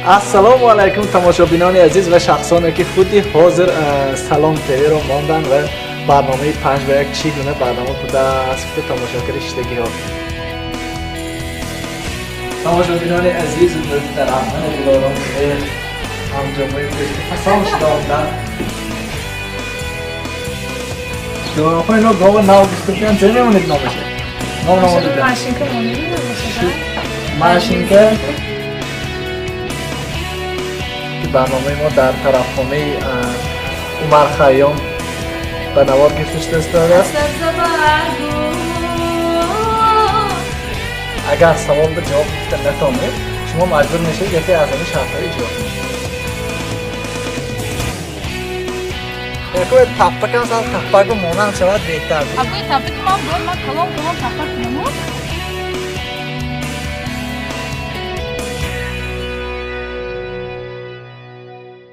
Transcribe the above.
السلام علیکم تماشابینان عزیز و شخصانی که خودی حاضر سلام تیوی رو ماندن و برنامه 5 به 1 چگونه برنامه بوده است که تماشا کردید ها. تماشابینان عزیز و محترم دلارام همجامعه پسام شداندن دو خواهی نو گاو ناو بسکوشیان چه نمونید نامشه؟ نام نمونید ماشینکه مونید ماشینکه برنامه ما در طرفخانه عمر خیام به نوار گفتشته است. اگر سوال به جواب گفتن نتونید شما مجبور میشید یکی از این شرط‌های جواب بدید. یکوی تپه کن سال تپه کو مونم شود بهتر بود. ابوی تپه که من بود من کلام تپه کنم.